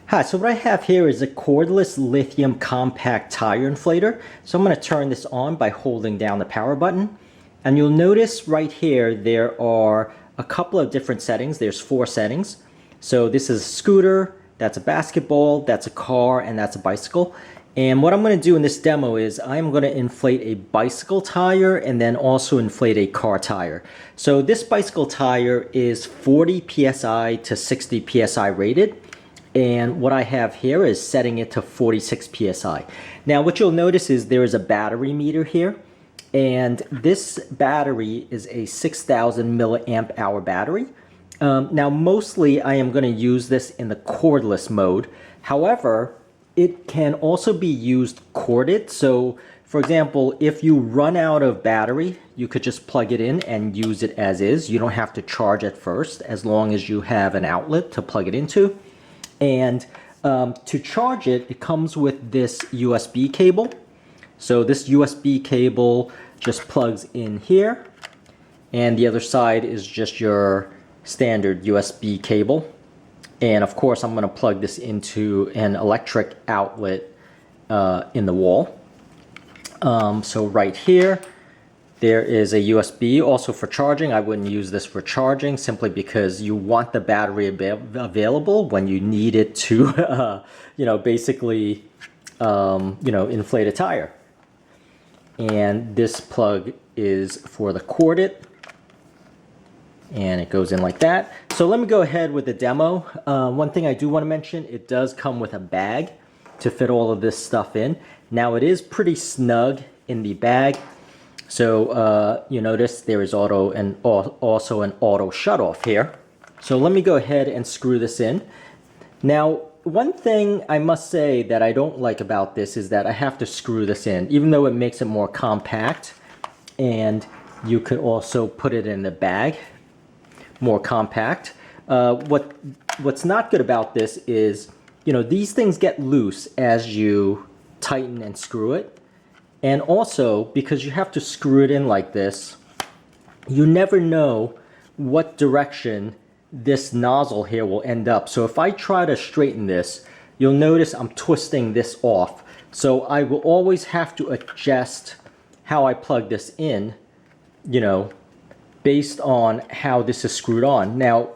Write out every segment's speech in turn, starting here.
Hi, so what I have here is a cordless lithium compact tire inflator. So I'm going to turn this on by holding down the power button. And you'll notice right here there are a couple of different settings. There's 4 settings. So this is a scooter, that's a basketball, that's a car, and that's a bicycle. And what I'm going to do in this demo is I'm going to inflate a bicycle tire and then also inflate a car tire. So this bicycle tire is 40 PSI to 60 PSI rated. And what I have here is setting it to 46 PSI. Now what you'll notice is there is a battery meter here. And this battery is a 6,000 milliamp hour battery. Now mostly I am going to use this in the cordless mode. However, it can also be used corded. So for example, if you run out of battery, you could just plug it in and use it as is. You don't have to charge it first as long as you have an outlet to plug it into. And to charge it, it comes with this USB cable. So this USB cable just plugs in here. And the other side is just your standard USB cable. And of course, I'm going to plug this into an electric outlet in the wall. So right here, there is a USB also for charging. I wouldn't use this for charging simply because you want the battery available when you need it to, basically, inflate a tire. And this plug is for the corded, and it goes in like that. So let me go ahead with the demo. One thing I do want to mention, it does come with a bag to fit all of this stuff in. Now it is pretty snug in the bag. So you notice there is also an Auto-Shutoff here. So let me go ahead and screw this in. Now, one thing I must say that I don't like about this is that I have to screw this in, even though it makes it more compact. And you could also put it in the bag, more compact. What's not good about this is, these things get loose as you tighten and screw it. And also, because you have to screw it in like this, you never know what direction this nozzle here will end up. So if I try to straighten this, you'll notice I'm twisting this off. So I will always have to adjust how I plug this in, based on how this is screwed on. Now,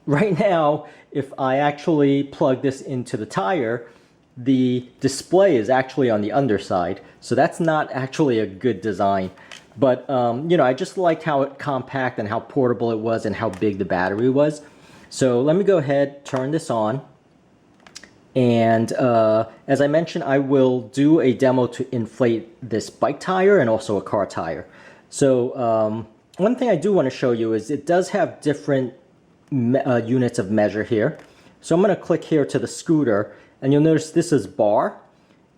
right now, if I actually plug this into the tire, the display is actually on the underside, so that's not actually a good design. But I just liked how compact and how portable it was and how big the battery was. So let me go ahead, turn this on, and as I mentioned, I will do a demo to inflate this bike tire and also a car tire. So one thing I do want to show you is it does have different units of measure here. So I'm going to click here to the scooter. And you'll notice this is bar.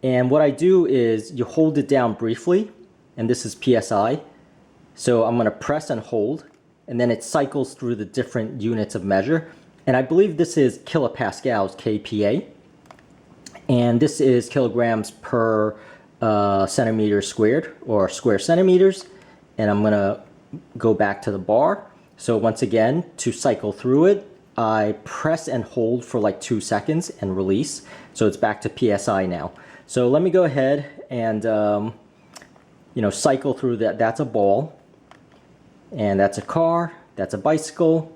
And what I do is you hold it down briefly. And this is PSI. So I'm going to press and hold. And then it cycles through the different units of measure. And I believe this is kilopascals KPa. And this is kilograms per centimeter squared, or square centimeters. And I'm going to go back to the bar. So once again, to cycle through it, I press and hold for like 2 seconds and release. So it's back to PSI now. So let me go ahead and, cycle through that. That's a ball. And that's a car. That's a bicycle.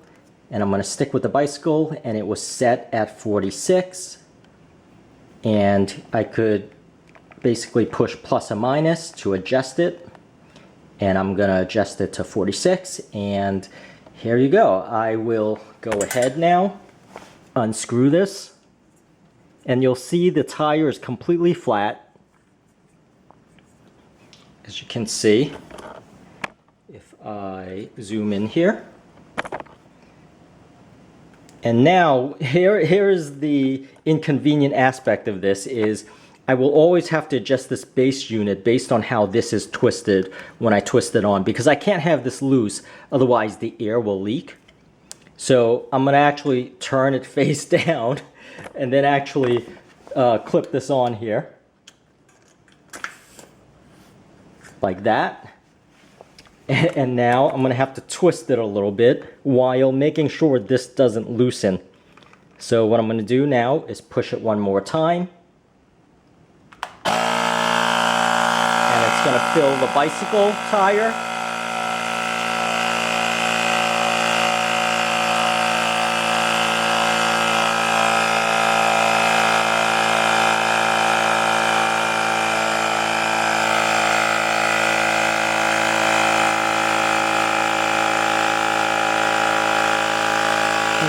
And I'm going to stick with the bicycle. And it was set at 46. And I could basically push plus or minus to adjust it. And I'm going to adjust it to 46. And here you go. I will go ahead now, unscrew this, and you'll see the tire is completely flat. As you can see, if I zoom in here. And now, here is the inconvenient aspect of this is I will always have to adjust this base unit based on how this is twisted when I twist it on, because I can't have this loose, otherwise the air will leak. So I'm going to actually turn it face down and then actually clip this on here. Like that. And now I'm going to have to twist it a little bit while making sure this doesn't loosen. So what I'm going to do now is push it one more time. And it's going to fill the bicycle tire.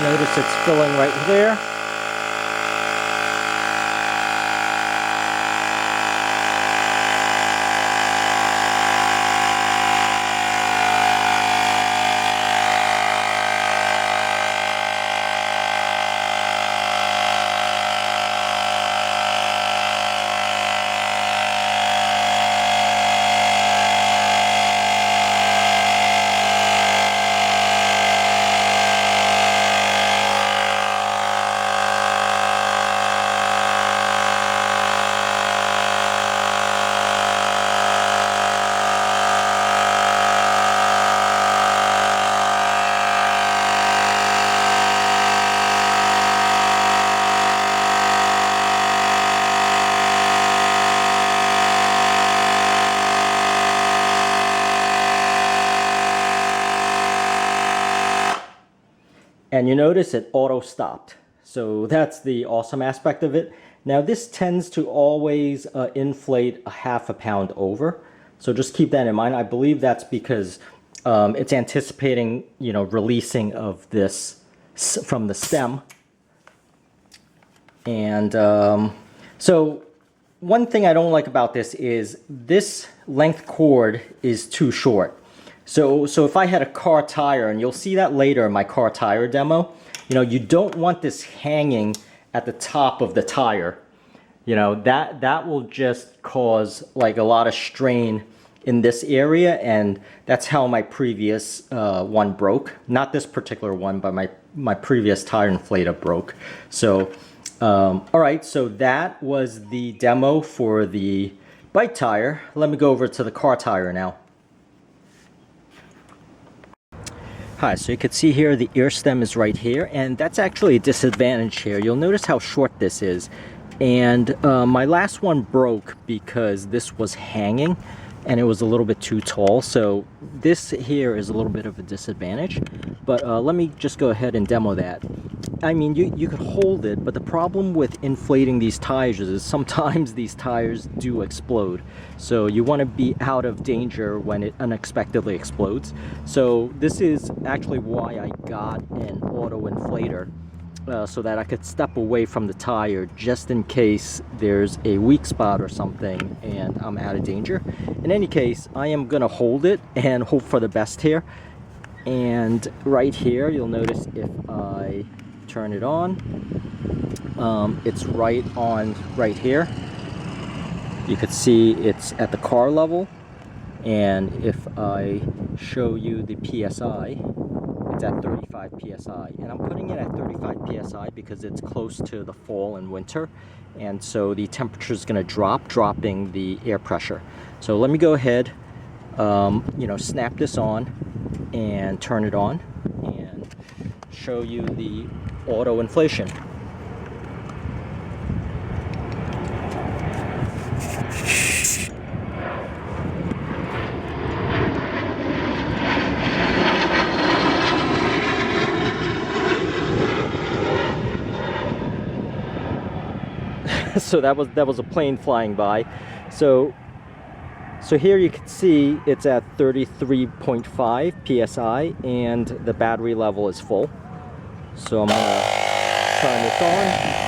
Notice it's filling right there. And you notice it auto stopped. So that's the awesome aspect of it. Now this tends to always inflate a half a pound over. So just keep that in mind. I believe that's because it's anticipating, releasing of this from the stem. And so one thing I don't like about this is this length cord is too short. So if I had a car tire, and you'll see that later in my car tire demo, you don't want this hanging at the top of the tire. That will just cause like a lot of strain in this area, and that's how my previous one broke. Not this particular one, but my previous tire inflator broke. So, all right, so that was the demo for the bike tire. Let me go over to the car tire now. Hi, so you can see here the ear stem is right here, and that's actually a disadvantage here. You'll notice how short this is. And my last one broke because this was hanging and it was a little bit too tall. So this here is a little bit of a disadvantage, but let me just go ahead and demo that. I mean, you could hold it, but the problem with inflating these tires is sometimes these tires do explode. So you want to be out of danger when it unexpectedly explodes. So this is actually why I got an auto inflator, so that I could step away from the tire just in case there's a weak spot or something and I'm out of danger. In any case, I am gonna hold it and hope for the best here. And right here, you'll notice if I turn it on, it's right on right here. You could see it's at the car level, and if I show you the PSI, it's at 35 PSI, and I'm putting it at 35 PSI because it's close to the fall and winter, and so the temperature is going to drop, dropping the air pressure. So let me go ahead, snap this on and turn it on and show you the auto inflation. So that was a plane flying by. So here you can see it's at 33.5 PSI and the battery level is full. So I'm gonna turn this on.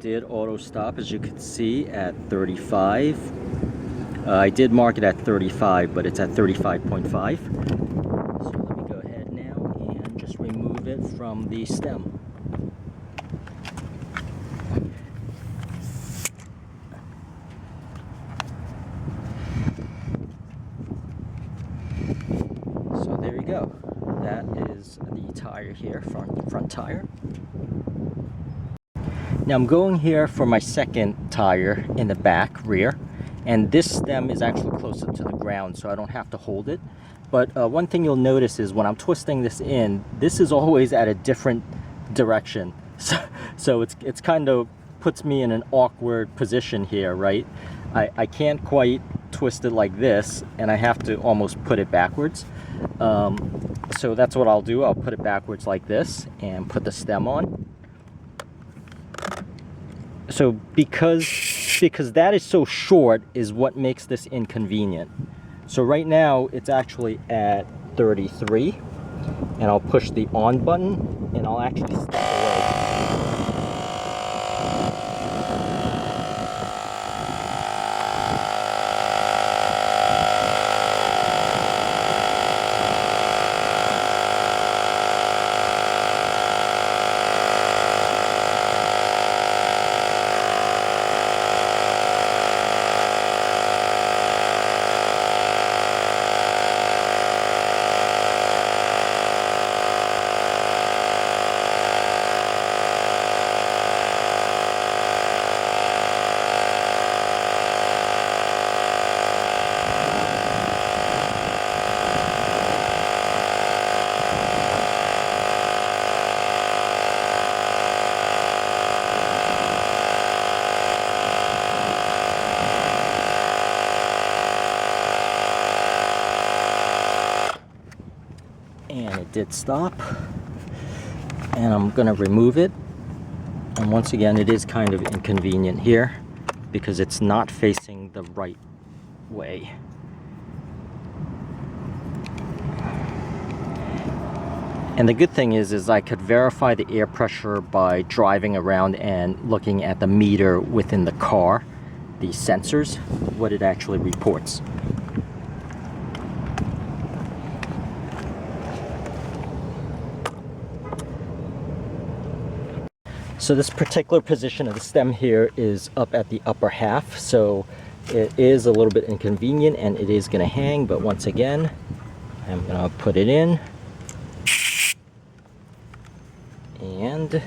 did auto stop, as you can see, at 35. I did mark it at 35, but it's at 35.5. So let me go ahead now and just remove it from the stem. So there you go. That is the tire here, front tire. Now I'm going here for my second tire in the back rear, and this stem is actually closer to the ground, so I don't have to hold it. But one thing you'll notice is when I'm twisting this in, this is always at a different direction. So it's kind of puts me in an awkward position here, right? I can't quite twist it like this, and I have to almost put it backwards. So that's what I'll do. I'll put it backwards like this and put the stem on. So because that is so short is what makes this inconvenient. So right now it's actually at 33, and I'll push the on button and I'll actually step away. And it did stop, and I'm gonna remove it. And once again, it is kind of inconvenient here because it's not facing the right way. And the good thing is I could verify the air pressure by driving around and looking at the meter within the car, the sensors, what it actually reports. So this particular position of the stem here is up at the upper half, so it is a little bit inconvenient and it is going to hang, but once again, I'm going to put it in and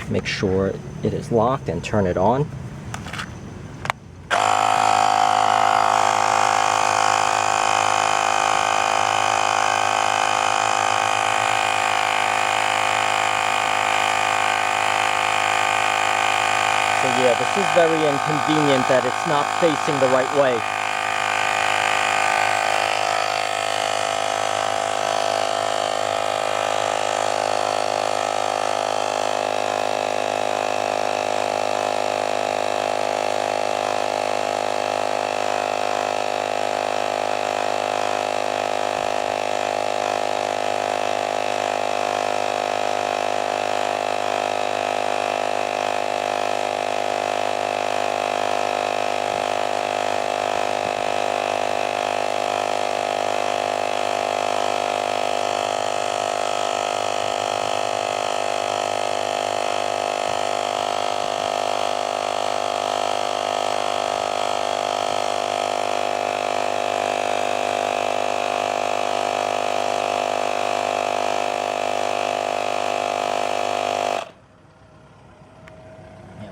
make sure it is locked and turn it on. So yeah, this is very inconvenient that it's not facing the right way.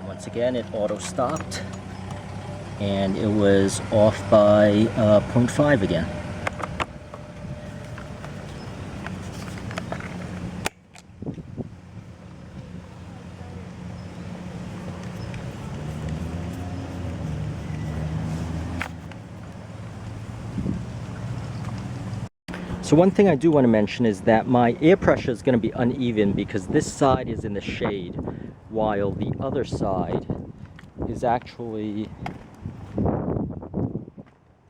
Once again, it auto stopped and it was off by 0.5 again. So one thing I do want to mention is that my air pressure is going to be uneven because this side is in the shade while the other side is actually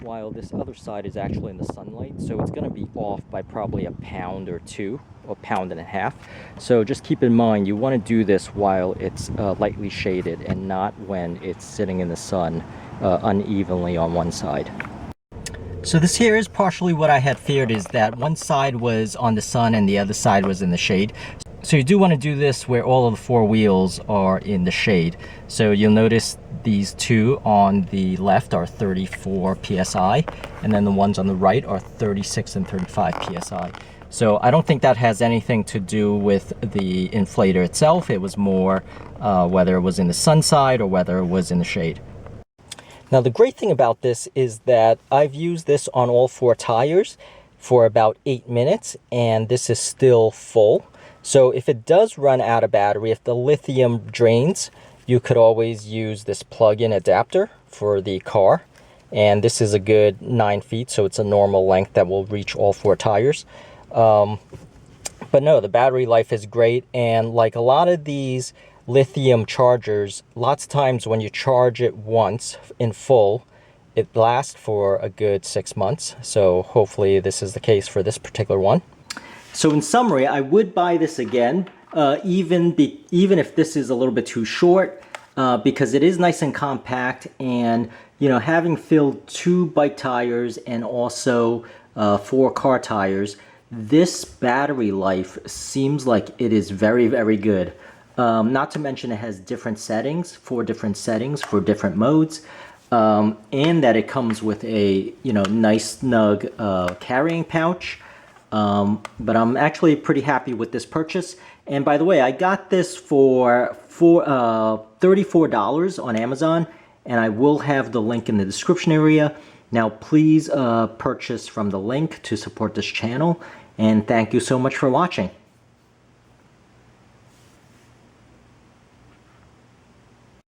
while this other side is actually in the sunlight, so it's going to be off by probably a pound or two, or pound and a half. So just keep in mind, you want to do this while it's lightly shaded and not when it's sitting in the sun unevenly on one side. So this here is partially what I had feared, is that one side was on the sun and the other side was in the shade. So you do want to do this where all of the four wheels are in the shade. So you'll notice these two on the left are 34 PSI, and then the ones on the right are 36 and 35 PSI. So I don't think that has anything to do with the inflator itself. It was more whether it was in the sun side or whether it was in the shade. Now the great thing about this is that I've used this on all four tires for about 8 minutes, and this is still full. So if it does run out of battery, if the lithium drains, you could always use this plug-in adapter for the car. And this is a good 9 feet, so it's a normal length that will reach all four tires. But no, the battery life is great, and like a lot of these lithium chargers, lots of times when you charge it once in full, it lasts for a good 6 months. So hopefully this is the case for this particular one. So in summary, I would buy this again, even if this is a little bit too short, because it is nice and compact, and you know, having filled 2 bike tires and also 4 car tires, this battery life seems like it is very, very good. Not to mention it has different settings, 4 different settings for different modes, and that it comes with a, you know, nice snug carrying pouch. But I'm actually pretty happy with this purchase. And by the way, I got this for $34 on Amazon, and I will have the link in the description area. Now please purchase from the link to support this channel, and thank you so much for watching.